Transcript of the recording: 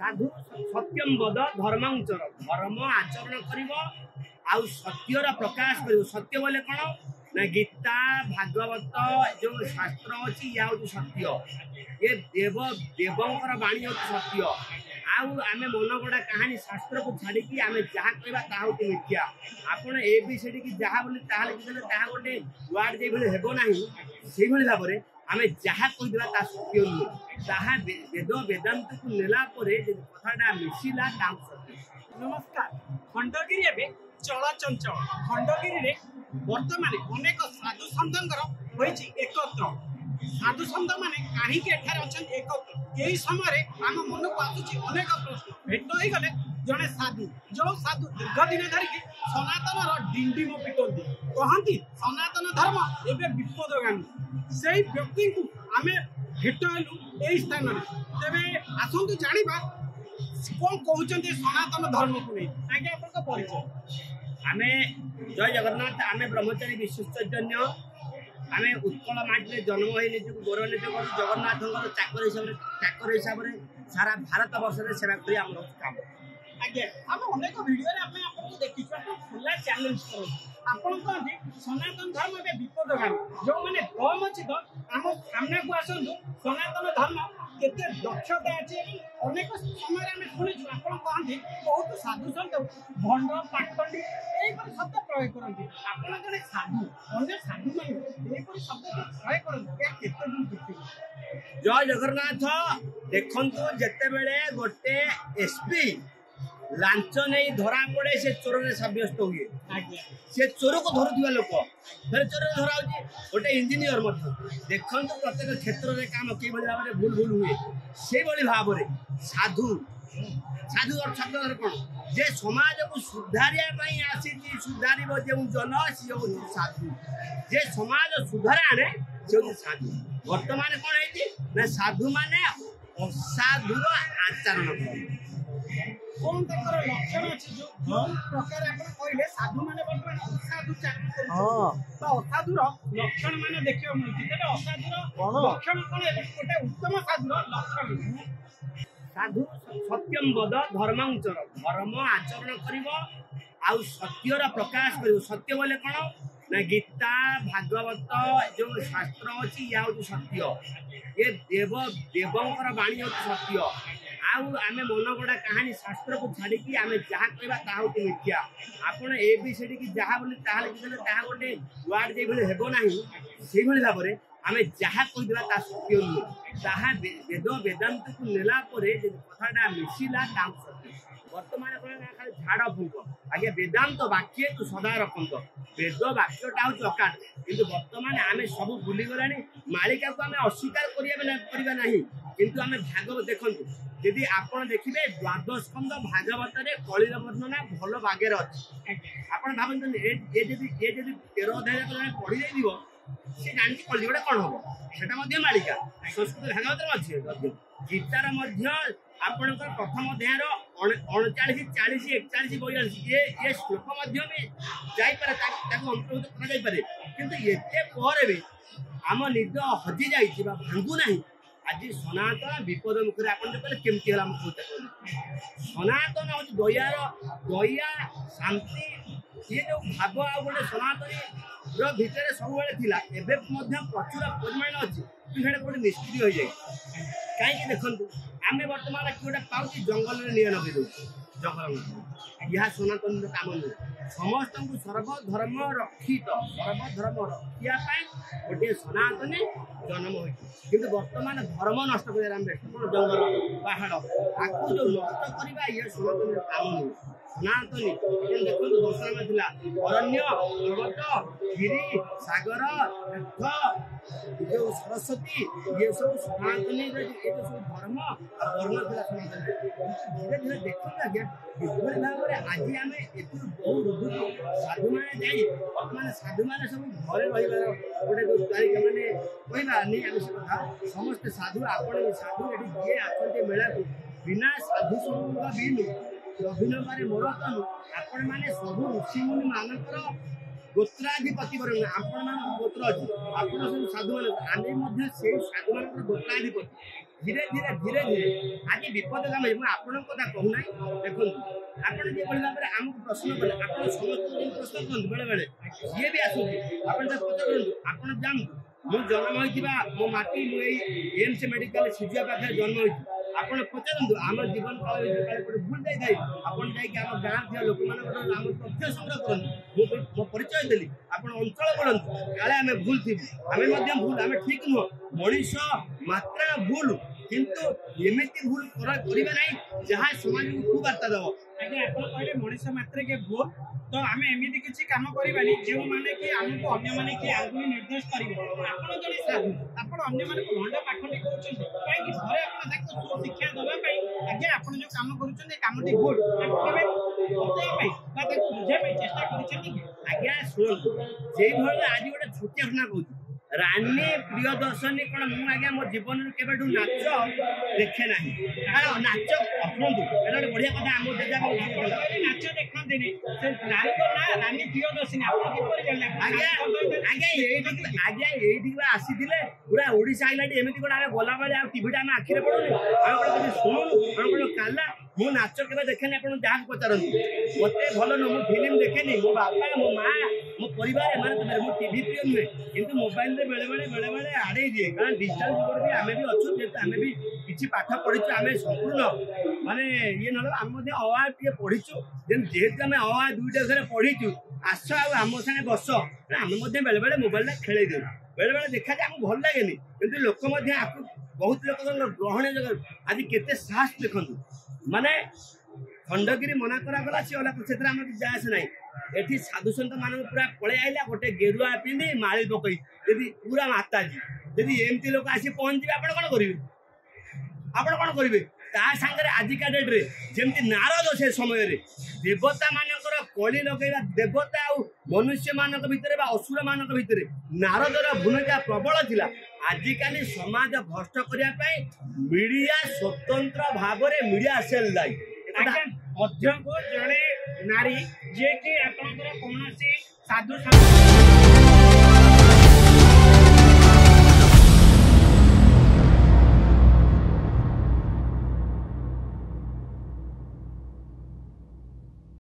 साधु सत्यम वद धर्मांचर धर्म आचरण कर सत्यर प्रकाश कर सत्य बोले कौन ना गीता भागवत जो शास्त्र अच्छी या सत्य ये देव देवंकर बाणी हूँ सत्य आउ आम मन गड़ा कहानी शास्त्र को छाड़ी आम जहाँ कह मिथ्या आपड़ ए बी सी की जहाँ बोले ताहा गोटे वार्ड जो हेब ना से भाव में आम जहाँ कहीदेवा सत्य नुहे ताहा वेद वेदांत को नेला कथाटा मिसिला सत्य। नमस्कार खंडगिरी एवं चलचंचल खंडगिरी बर्तमान अनेक साधु सन्थर एकत्र साधु सन्थ मैंने कहीं एकत्र यही समय आम मन को आसूची अनेक प्रश्न भेट हो गले जड़े साधु जो साधु दीर्घ दिन धरिकी सनातन डिंडिम पिटती कहती सनातन धर्म एवं विपदगामी से व्यक्ति को आम भेट हेलु यही स्थान में तेरे आसतु जाना कौन कहते सनातन धर्म को नहीं आगे आप परिचय आम जय जगन्नाथ आम ब्रह्मचारी विश्वचैतन्य आम उत्कल माटी जन्म हो निजी गौरवान्वित कर जगन्नाथ चाकर हिसाब से सारा भारत वर्ष में सेवा करी आम काम आज्ञा आम अनेक भिडियो देखी खुला चैलेंज कर कहते सनातन धर्म ए विपदगामी जो मैंने कम अच्छी तो आम सामना को आसतु सनातन धर्म केते दक्षता अच्छे अनेक समय आम शुणु आप कहते बहुत साधु सन्त भंड पाखंडी यही शब्द प्रयोग करते आप जड़े साधु अन्य साधु मैंने शब्द प्रयोग करते जय जगन्नाथ देखु जिते गोटे एसपी लांच नहीं धरा पड़े से चोर ने सब्यस्त हुए से चोर को धरुवा लोक फिर चोर धरा गोटे इंजीनियर देखु प्रत्येक क्षेत्र में काम कि भाव में भूल भूल हुए से भाव में साधु साधु शब्द कौन जे समाज को सुधारिया आसी सुधार जो जन सी हूँ साधु जे समाज सुधार आने से हूँ साधु वर्तमान कौन है साधु माने असाधुर आचरण कौन तर लक्षण अच्छे जो प्रकार आप कहले साधु मैंने बर्तमान असाधु तो असाधुर लक्षण मैंने देखा मिलती असाधुर लक्षण कौन गोटे उत्तम साधुर लक्षण साधु सत्यम वद धर्मांचर धर्म आचरण कर सत्यर प्रकाश कर सत्य बोले कौन ना गीता भागवत जो शास्त्र अच्छी या सत्य ये देव देवंकर बाणी हूँ सत्य आउ आम मन गड़ा कहानी शास्त्र को छाड़ी आम जहाँ कह मिथ्या आपड़ ए बी सी की जहाँ बोले ताहा गोटे वार्ड जो हेब ना से भाव में आम जहाँ कहीदेवा सत्य नुहे ताहा वेद वेदांत को नेला कथाटा मिसिला सत्य। वर्तमान खाली झाड़ फुंक आगे वेदांत वाक्य तो सदा रखत वेद वाक्यटा हूँ अकाट किंतु वर्तमान आम सब भूलीगला मालिका को आम अस्वीकार करवा ना किंतु आम भागवत देखु यदि आप देखिए द्वादश स्कंद भागवत कलिर वर्णना भल बागे अच्छे आप भावुँ ये 13 अध्याय पढ़ी जाइए सी जानी कलिगटा कौन हम से मालिका संस्कृत भागवत अच्छे गीतार आपणकर प्रथम अध्याय 39 40 41 42 ये श्लोक जापे अंतर्भुक्त करे किंतु ये भी आम निज हजि जाइए भांगू ना आज सनातन विपद मुखर आप केमती सनातन हूँ दयार दया शांति ये जो भाव आ गए सनातनी भितर सब प्रचुर परिमाण अच्छी कि गोटे निष्क्रिय हो जाए कहीं देखु आम बर्तमान कि गोटे पाँच जंगल में निआ लगे दौ जंगल यह सनातन काम नुहे समस्त को सर्वधर्म रक्षित सर्वधर्म रखापी गोटे सनातनी जन्म हो वर्तमान धर्म नष्ट कर जंगल पहाड़ आपको जो नष्ट करवा ये सनातन काम नुहे सनातनी देखो दर्शन में था अरण्य पर्वत गिरी सागर जो सरस्वती ये सब सनातनी ये सब धर्म वर्ण था सनातन धीरे धीरे देखते आज्ञा किभली भाव में आज आम ए बहुत साधु मैंने बर्तमान साधु मैंने सब घरे रही गोटे जो तारीख मैंने कहबानी आम से कथा समस्ते साधु आप साधु ये किए आसते मेला को बिना साधु समूह बिनु अभिनव मोरतनु आपण मैंने सब ऋषिमुनि मानकर गोत्राधिपति आपण मान गोत्र अच्छे आप सब साधु मान आम से साधु मान गोत्राधिपति धीरे धीरे धीरे धीरे आज विपद काम आपण कथा कहूना देखो ଆପଣ ଯେଭଳି ଭାବରେ ଆମକୁ ପ୍ରଶ୍ନ କଲେ ଆପଣ ସମସ୍ତଙ୍କୁ ପ୍ରଶ୍ନ କରନ୍ତୁ ବେଳେ ବେଳେ ଯିଏ ବି ଆସୁଛି ଆପଣ ତାକୁ ପଚାରନ୍ତୁ ଆପଣ ଜାଣନ୍ତୁ ମୁଁ ଜନ୍ମ ହୋଇଥିବା ମୋ ମାଟି ମୁଁ ଏଇ ଏମ୍ସ ମେଡିକାଲ ସିଜୁଆ ପାଖରେ ଜନ୍ମ ହୋଇଛି ଆପଣ ପଚାରନ୍ତୁ ଆମ ଜୀବନ କାଳ ଭିତରେ ଗୋଟେ ଭୁଲ ଯାଇଥାଏ ଆପଣ ଯାଇକି ଆମ ଗାଁ ଥିବା ଲୋକମାନଙ୍କର ଆମ ତଥ୍ୟ ସଂଗ୍ରହ କରନ୍ତୁ ମୁଁ ମୋ ପରିଚୟ ଦେଲି ଆପଣ ଅଞ୍ଚଳ ପଢ଼ନ୍ତୁ କାଳେ ଆମେ ଭୁଲ ଥିବୁ ଆମେ ମଧ୍ୟ ଭୁଲ ଆମେ ଠିକ ନୁହଁ ମଣିଷ ମାତ୍ରା ଭୁଲ କିନ୍ତୁ ଏମିତି ଭୁଲ କରିବା ନାହିଁ ଯାହା ସମାଜକୁ କୁବାର୍ତ୍ତା ଦେବ ଆଜ୍ଞା ଆପଣ କହିଲେ ମଣିଷ ମାତ୍ରକେ ଭୁଲ ତ ଆମେ ଏମିତି କିଛି କାମ କରିବାନି ଯେଉଁମାନେ କି ଆମକୁ ଅନ୍ୟମାନେ କି ଆଙ୍ଗୁଳି ନିର୍ଦ୍ଦେଶ କରିବେ ଆପଣ ଜଣେ ସାଧୁ ଆପଣ ଅନ୍ୟମାନଙ୍କୁ ଭଣ୍ଡ ପାଖଣ୍ଡି କହୁଛନ୍ତି କାହିଁକି ଘରେ ଆପଣ ତାଙ୍କୁ ସୁଶିକ୍ଷା ଦେବା ପାଇଁ ଆଜ୍ଞା ଆପଣ ଯୋଉ କାମ କରୁଛନ୍ତି କାମଟି ଭୁଲ ତାକୁ କେବେ ବତେଇବା ପାଇଁ ବା ତାକୁ ବୁଝେଇବା ପାଇଁ ଚେଷ୍ଟା କରିଛନ୍ତି କି ଆଜ୍ଞା ଶୁଣନ୍ତୁ ଯେଇଭଳି ଆଜି ଗୋଟେ ଛୋଟିଆ ଘଟଣା କହୁଛି ରାନୀ ପ୍ରିୟଦର୍ଶିନୀ କଣ ମୁଁ ଆଜ୍ଞା ମୋ ଜୀବନରେ କେବେଠୁ ନାଚ ଦେଖେ ନାହିଁ କାରଣ ନାଚ ଅପଣନ୍ତୁ ଏଇଟା ଗୋଟେ ବଢିଆ କଥା ଆମ ଜେଜା ନାଚ ଦେଖନ୍ତିନି ସେ ନାରୀଙ୍କ ନାଁ ରାନୀ ପ୍ରିୟଦର୍ଶିନୀ ଆପଣ କିପରି ଜାଣିଲେ ଆଜ୍ଞା ଏଇଠିକି ବା ଆସିଥିଲେ ପୁରା ଓଡିଶା ଆଇଲାଟି ଏମିତି ଗୋଟେ ଆମେ ଗଲାବେଳେ ଆଉ ଟିଭିଟା ଆମେ ଆଖିରେ ପଡୁନି ଆମେ ଗୋଟେ କିଛି ଶୁଣୁନୁ ଆମେ ଗୋଟେ କାଲା ମୁଁ ନାଚ କେବେ ଦେଖେନି ଆପଣ ଯାହାକୁ ପଚାରନ୍ତୁ ମତେ ଭଲ ନୁହଁ ମୁଁ ଫିଲ୍ମ ଦେଖେନି ମୋ ବାପା ମୋ ମା ମୋ ପରିବାର ଏମାନେ ମୁଁ ଟିଭି ପ୍ରିୟ ନୁହେଁ କିନ୍ତୁ ମୋବାଇଲରେ ବେଳେ ବେଳେ ଆଡ଼େଇ ଦିଏ କାରଣ ଡିଜିଟାଲ ଯୁଗରେ ବି ଆମେ ବି ଅଛୁ ଯେହେତୁ ଆମେ ବି କିଛି ପାଠ ପଢିଛୁ ଆମେ ସମ୍ପୂର୍ଣ୍ଣ ମାନେ ଇଏ ନହେଲେ ଆମେ ମଧ୍ୟ ଅ ଆ ଟିକେ ପଢିଛୁ ଯେହେତୁ ଆମେ ଅ ଆ ଦୁଇଟା ଘରେ ପଢିଛୁ ଆସ ଆଉ ଆମ ସାଙ୍ଗେ ବସ ଆମେ ମଧ୍ୟ ବେଳେ ମୋବାଇଲଟା ଖେଳେଇ ଦେଉ ବେଳେ ଦେଖାଯାଏ ଆମକୁ ଭଲ ଲାଗେନି କିନ୍ତୁ ଲୋକ ମଧ୍ୟ ଆକୁ ବହୁତ ଲୋକଙ୍କର ଗ୍ରହଣୀୟ ଜାଗାରେ ଆଜି କେତେ ସାହସ ଦେଖନ୍ତୁ ମାନେ ଖଣ୍ଡଗିରି ମନା କରାଗଲା ସେ ଗଲା ସେଥିରେ ଆମର କିଛି ଯାଆସ ନାହିଁ ଏଠି ସାଧୁସନ୍ଥ ମାନଙ୍କୁ ପୁରା ପଳେଇ ଆଇଲା ଗୋଟେ ଗେରୁଆ ପିନ୍ଧି ମାଳି ପକେଇ ଯଦି ପୁରା ମାତାଜୀ ଯଦି ଏମିତି ଲୋକ ଆସି ପହଞ୍ଚିବେ ଆପଣ କଣ କରିବେ ତା ସାଙ୍ଗରେ ଆଜିକା ଡେଟ୍ରେ ଯେମିତି ନାରଦ ସେ ସମୟରେ ଦେବତା ମାନଙ୍କର କଳି ଲଗେଇବା ଦେବତା ଆଉ ମନୁଷ୍ୟ ମାନଙ୍କ ଭିତରେ ବା ଅସୁର ମାନଙ୍କ ଭିତରେ ନାରଦର ଭୂମିକା ପ୍ରବଳ ଥିଲା ଆଜିକାଲି ସମାଜ ଭ୍ରଷ୍ଟ କରିବା ପାଇଁ ମିଡିଆ ସ୍ୱତନ୍ତ୍ର ଭାବରେ ମିଡିଆ ସେଲ୍ ଦାୟୀ ମଧ୍ୟକୁ ଜଣେ ନାରୀ ଯିଏକି ଆପଣଙ୍କର କୌଣସି ସାଧୁ